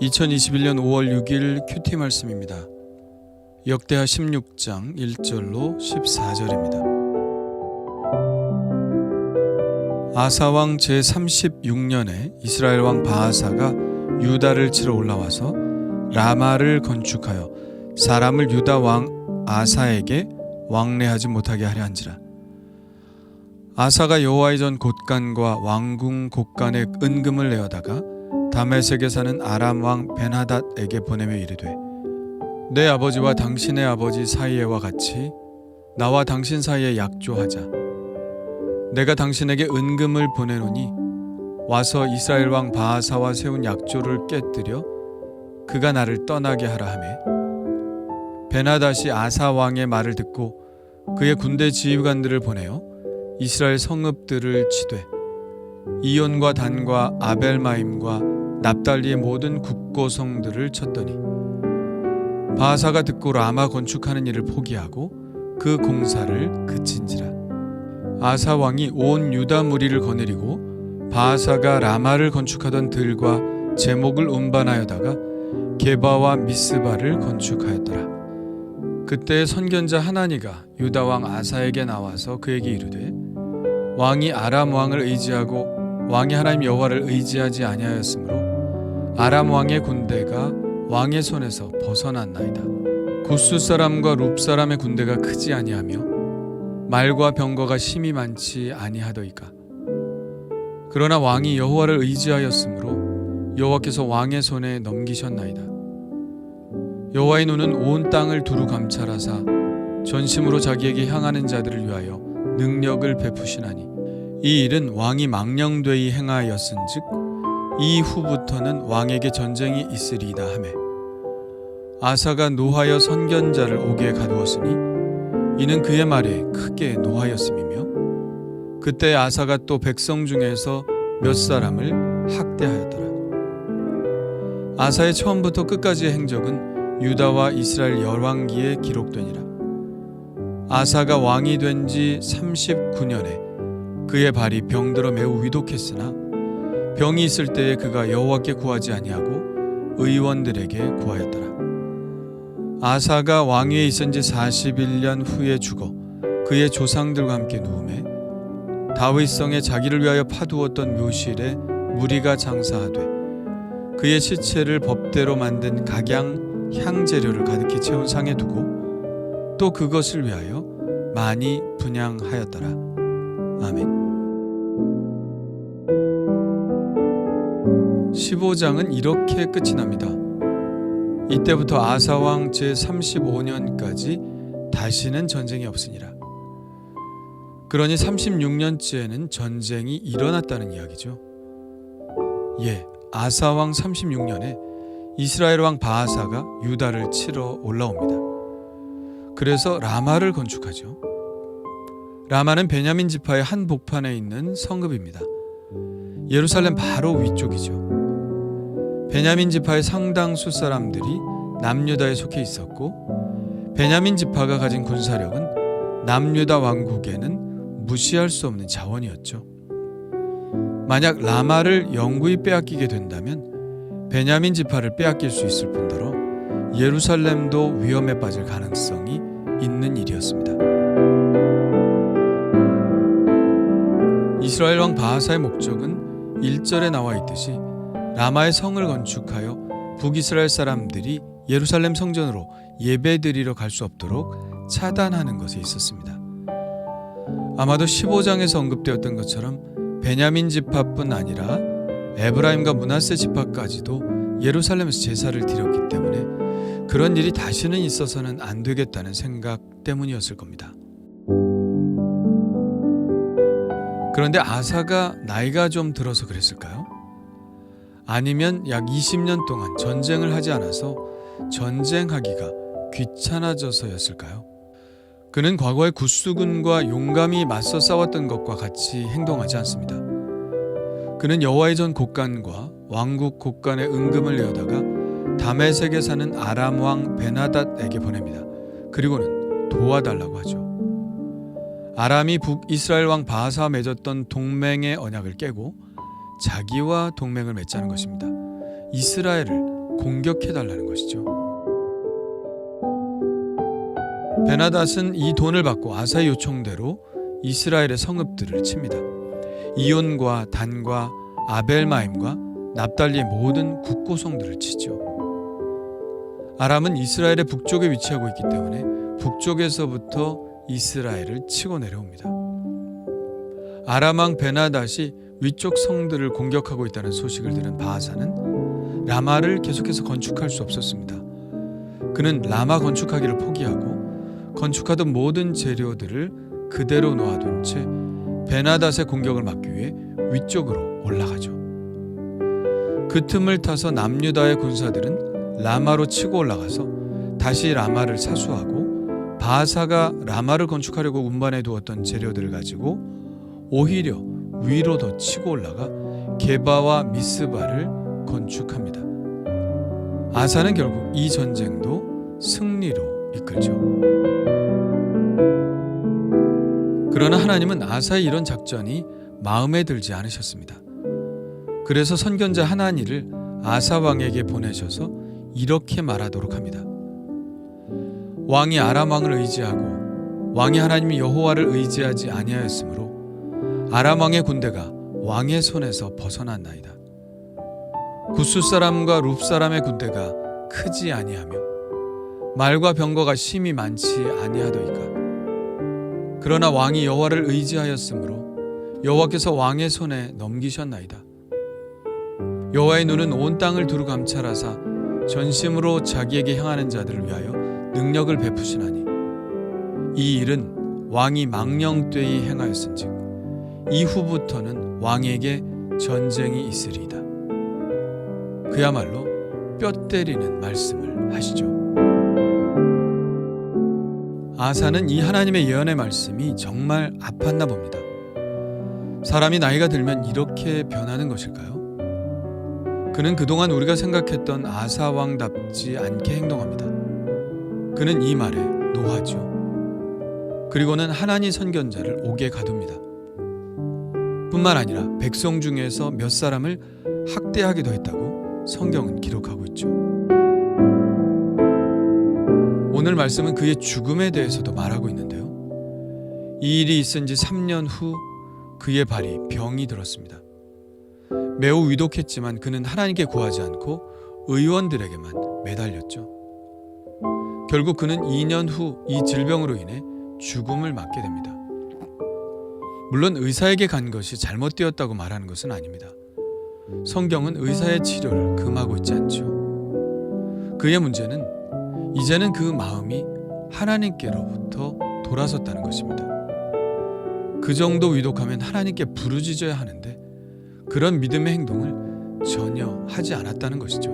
2021년 5월 6일 큐티 말씀입니다. 역대하 16장 1절로 14절입니다. 아사왕 제36년에 이스라엘 왕 바아사가 유다를 치러 올라와서 라마를 건축하여 사람을 유다 왕 아사에게 왕래하지 못하게 하려 한지라. 아사가 여호와의 전 곳간과 왕궁 곳간에 은금을 내어다가 다메섹에 사는 아람 왕 벤하닷에게 보내며 이르되, 내 아버지와 당신의 아버지 사이에와 같이 나와 당신 사이에 약조하자. 내가 당신에게 은금을 보내노니 와서 이스라엘 왕 바아사와 세운 약조를 깨뜨려 그가 나를 떠나게 하라 하매, 벤하닷이 아사 왕의 말을 듣고 그의 군대 지휘관들을 보내어 이스라엘 성읍들을 치되 이온과 단과 아벨마임과 납달리의 모든 국고성들을 쳤더니 바아사가 듣고 라마 건축하는 일을 포기하고 그 공사를 그친지라. 아사 왕이 온 유다 무리를 거느리고 바아사가 라마를 건축하던 들과 제목을 운반하여다가 게바와 미스바를 건축하였더라. 그때 선견자 하나니가 유다 왕 아사에게 나와서 그에게 이르되, 왕이 아람 왕을 의지하고 왕이 하나님 여호와를 의지하지 아니하였으므로 아람 왕의 군대가 왕의 손에서 벗어났나이다. 구스 사람과 룹 사람의 군대가 크지 아니하며 말과 병거가 심히 많지 아니하더이까. 그러나 왕이 여호와를 의지하였으므로 여호와께서 왕의 손에 넘기셨나이다. 여호와의 눈은 온 땅을 두루 감찰하사 전심으로 자기에게 향하는 자들을 위하여 능력을 베푸시나니 이 일은 왕이 망령되이 행하였은즉 이후부터는 왕에게 전쟁이 있으리이다 하매, 아사가 노하여 선견자를 옥에 가두었으니 이는 그의 말에 크게 노하였음이며, 그때 아사가 또 백성 중에서 몇 사람을 학대하였더라. 아사의 처음부터 끝까지의 행적은 유다와 이스라엘 열왕기에 기록되니라. 아사가 왕이 된 지 39년에 그의 발이 병들어 매우 위독했으나 병이 있을 때에 그가 여호와께 구하지 아니하고 의원들에게 구하였더라. 아사가 왕위에 있은 지 41년 후에 죽어 그의 조상들과 함께 누우매 다윗성에 자기를 위하여 파두었던 묘실에 무리가 장사하되 그의 시체를 법대로 만든 각양 향재료를 가득히 채운 상에 두고 또 그것을 위하여 많이 분향하였더라. 아멘. 15장은 이렇게 끝이 납니다. 이때부터 아사왕 제35년까지 다시는 전쟁이 없으니라. 그러니 36년째에는 전쟁이 일어났다는 이야기죠. 아사왕 36년에 이스라엘 왕 바아사가 유다를 치러 올라옵니다. 그래서 라마를 건축하죠. 라마는 베냐민 지파의 한 복판에 있는 성읍입니다. 예루살렘 바로 위쪽이죠. 베냐민 지파의 상당수 사람들이 남유다에 속해 있었고, 베냐민 지파가 가진 군사력은 남유다 왕국에는 무시할 수 없는 자원이었죠. 만약 라마를 영구히 빼앗기게 된다면 베냐민 지파를 빼앗길 수 있을 뿐더러 예루살렘도 위험에 빠질 가능성이 있는 일이었습니다. 이스라엘 왕 바아사의 목적은 1절에 나와 있듯이 라마의 성을 건축하여 북이스라엘 사람들이 예루살렘 성전으로 예배드리러 갈 수 없도록 차단하는 것에 있었습니다. 아마도 15장에서 언급되었던 것처럼 베냐민 지파뿐 아니라 에브라임과 므낫세 지파까지도 예루살렘에서 제사를 드렸기 때문에 그런 일이 다시는 있어서는 안 되겠다는 생각 때문이었을 겁니다. 그런데 아사가 나이가 좀 들어서 그랬을까요? 아니면 약 20년 동안 전쟁을 하지 않아서 전쟁하기가 귀찮아져서였을까요? 그는 과거의 구스군과 용감히 맞서 싸웠던 것과 같이 행동하지 않습니다. 그는 여호와의 전 곳간과 왕국 곳간에 은금을 내어다가 다메섹에 사는 아람 왕 벤하닷에게 보냅니다. 그리고는 도와달라고 하죠. 아람이 북이스라엘 왕 바아사와 맺었던 동맹의 언약을 깨고 자기와 동맹을 맺자는 것입니다. 이스라엘을 공격해달라는 것이죠. 베나닷은 이 돈을 받고 아사의 요청대로 이스라엘의 성읍들을 칩니다. 이온과 단과 아벨마임과 납달리의 모든 국고성들을 치죠. 아람은 이스라엘의 북쪽에 위치하고 있기 때문에 북쪽에서부터 이스라엘을 치고 내려옵니다. 아람 왕 베나닷이 위쪽 성들을 공격하고 있다는 소식을 들은 바하사는 라마를 계속해서 건축할 수 없었습니다. 그는 라마 건축하기를 포기하고 건축하던 모든 재료들을 그대로 놓아둔 채 베나닷의 공격을 막기 위해 위쪽으로 올라가죠. 그 틈을 타서 남유다의 군사들은 라마로 치고 올라가서 다시 라마를 사수하고 바하사가 라마를 건축하려고 운반해 두었던 재료들을 가지고 오히려 위로 더 치고 올라가 게바와 미스바를 건축합니다. 아사는 결국 이 전쟁도 승리로 이끌죠. 그러나 하나님은 아사의 이런 작전이 마음에 들지 않으셨습니다. 그래서 선견자 하나니를 아사 왕에게 보내셔서 이렇게 말하도록 합니다. 왕이 아람 왕을 의지하고 왕이 하나님 여호와를 의지하지 아니하였으므로 아람 왕의 군대가 왕의 손에서 벗어났나이다. 구스 사람과 룹 사람의 군대가 크지 아니하며 말과 병거가 심히 많지 아니하더이까. 그러나 왕이 여호와를 의지하였으므로 여호와께서 왕의 손에 넘기셨나이다. 여호와의 눈은 온 땅을 두루 감찰하사 전심으로 자기에게 향하는 자들을 위하여 능력을 베푸시나니 이 일은 왕이 망령되이 행하였은즉 이후부터는 왕에게 전쟁이 있으리이다. 그야말로 뼈 때리는 말씀을 하시죠. 아사는 이 하나님의 예언의 말씀이 정말 아팠나 봅니다. 사람이 나이가 들면 이렇게 변하는 것일까요? 그는 그동안 우리가 생각했던 아사 왕답지 않게 행동합니다. 그는 이 말에 노하죠. 그리고는 하나니 선견자를 옥에 가둡니다. 뿐만 아니라 백성 중에서 몇 사람을 학대하기도 했다고 성경은 기록하고 있죠. 오늘 말씀은 그의 죽음에 대해서도 말하고 있는데요. 이 일이 있은 지 3년 후 그의 발이 병이 들었습니다. 매우 위독했지만 그는 하나님께 구하지 않고 의원들에게만 매달렸죠. 결국 그는 2년 후 이 질병으로 인해 죽음을 맞게 됩니다. 물론 의사에게 간 것이 잘못되었다고 말하는 것은 아닙니다. 성경은 의사의 치료를 금하고 있지 않죠. 그의 문제는 이제는 그 마음이 하나님께로부터 돌아섰다는 것입니다. 그 정도 위독하면 하나님께 부르짖어야 하는데 그런 믿음의 행동을 전혀 하지 않았다는 것이죠.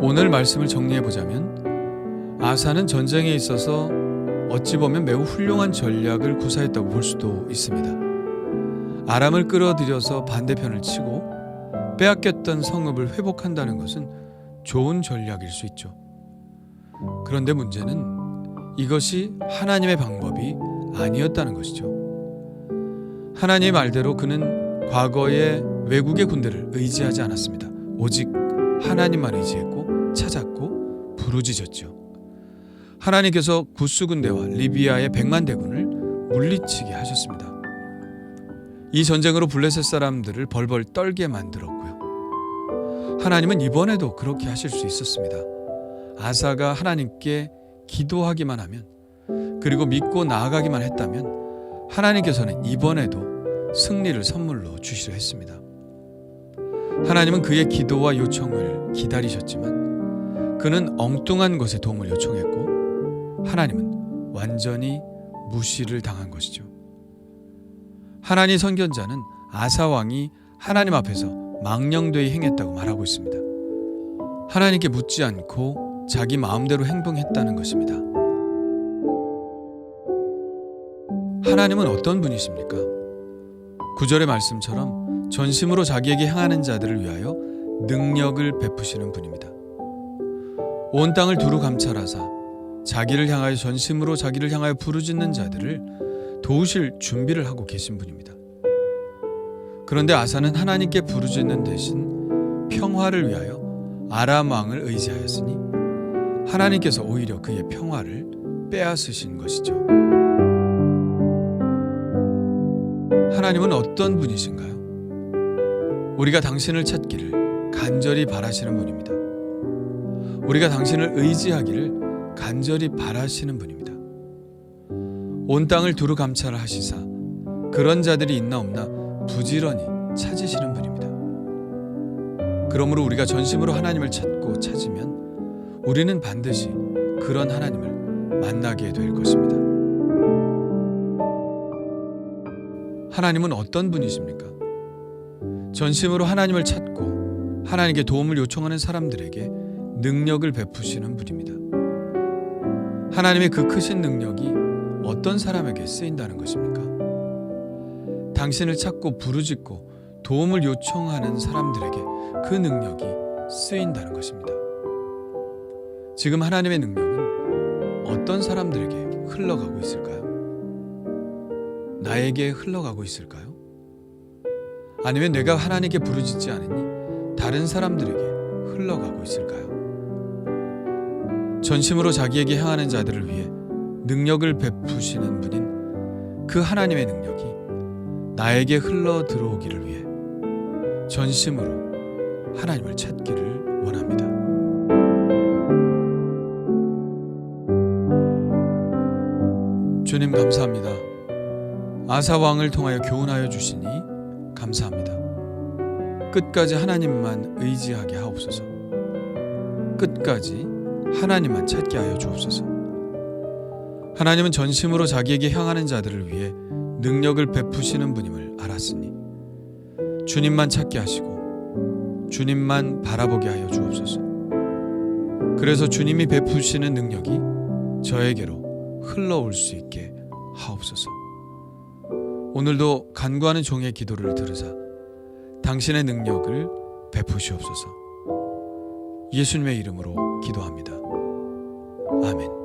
오늘 말씀을 정리해보자면 아사는 전쟁에 있어서 어찌 보면 매우 훌륭한 전략을 구사했다고 볼 수도 있습니다. 아람을 끌어들여서 반대편을 치고 빼앗겼던 성읍을 회복한다는 것은 좋은 전략일 수 있죠. 그런데 문제는 이것이 하나님의 방법이 아니었다는 것이죠. 하나님의 말대로 그는 과거에 외국의 군대를 의지하지 않았습니다. 오직 하나님만 의지했고 찾았고 부르짖었죠. 하나님께서 구스 군대와 리비아의 100만 대군을 물리치게 하셨습니다. 이 전쟁으로 블레셋 사람들을 벌벌 떨게 만들었고요. 하나님은 이번에도 그렇게 하실 수 있었습니다. 아사가 하나님께 기도하기만 하면 그리고 믿고 나아가기만 했다면 하나님께서는 이번에도 승리를 선물로 주시려 했습니다. 하나님은 그의 기도와 요청을 기다리셨지만 그는 엉뚱한 것에 도움을 요청했고 하나님은 완전히 무시를 당한 것이죠. 하나님 선견자는 아사 왕이 하나님 앞에서 망령되이 행했다고 말하고 있습니다. 하나님께 묻지 않고 자기 마음대로 행동했다는 것입니다. 하나님은 어떤 분이십니까? 9절의 말씀처럼 전심으로 자기에게 향하는 자들을 위하여 능력을 베푸시는 분입니다. 온 땅을 두루 감찰하사 자기를 향하여 전심으로 자기를 향하여 부르짖는 자들을 도우실 준비를 하고 계신 분입니다. 그런데 아사는 하나님께 부르짖는 대신 평화를 위하여 아람 왕을 의지하였으니 하나님께서 오히려 그의 평화를 빼앗으신 것이죠. 하나님은 어떤 분이신가요? 우리가 당신을 찾기를 간절히 바라시는 분입니다. 우리가 당신을 의지하기를 간절히 바라시는 분입니다. 온 땅을 두루 감찰을 하시사 그런 자들이 있나 없나 부지런히 찾으시는 분입니다. 그러므로 우리가 전심으로 하나님을 찾고 찾으면 우리는 반드시 그런 하나님을 만나게 될 것입니다. 하나님은 어떤 분이십니까? 전심으로 하나님을 찾고 하나님께 도움을 요청하는 사람들에게 능력을 베푸시는 분입니다. 하나님의 그 크신 능력이 어떤 사람에게 쓰인다는 것입니까? 당신을 찾고 부르짖고 도움을 요청하는 사람들에게 그 능력이 쓰인다는 것입니다. 지금 하나님의 능력은 어떤 사람들에게 흘러가고 있을까요? 나에게 흘러가고 있을까요? 아니면 내가 하나님께 부르짖지 않으니 다른 사람들에게 흘러가고 있을까요? 전심으로 자기에게 향하는 자들을 위해 능력을 베푸시는 분인 그 하나님의 능력이 나에게 흘러 들어오기를 위해 전심으로 하나님을 찾기를 원합니다. 주님 감사합니다. 아사 왕을 통하여 교훈하여 주시니 감사합니다. 끝까지 하나님만 의지하게 하옵소서. 끝까지 하나님만 찾게 하여 주옵소서. 하나님은 전심으로 자기에게 향하는 자들을 위해 능력을 베푸시는 분임을 알았으니 주님만 찾게 하시고 주님만 바라보게 하여 주옵소서. 그래서 주님이 베푸시는 능력이 저에게로 흘러올 수 있게 하옵소서. 오늘도 간구하는 종의 기도를 들으사 당신의 능력을 베푸시옵소서. 예수님의 이름으로 기도합니다. 아멘.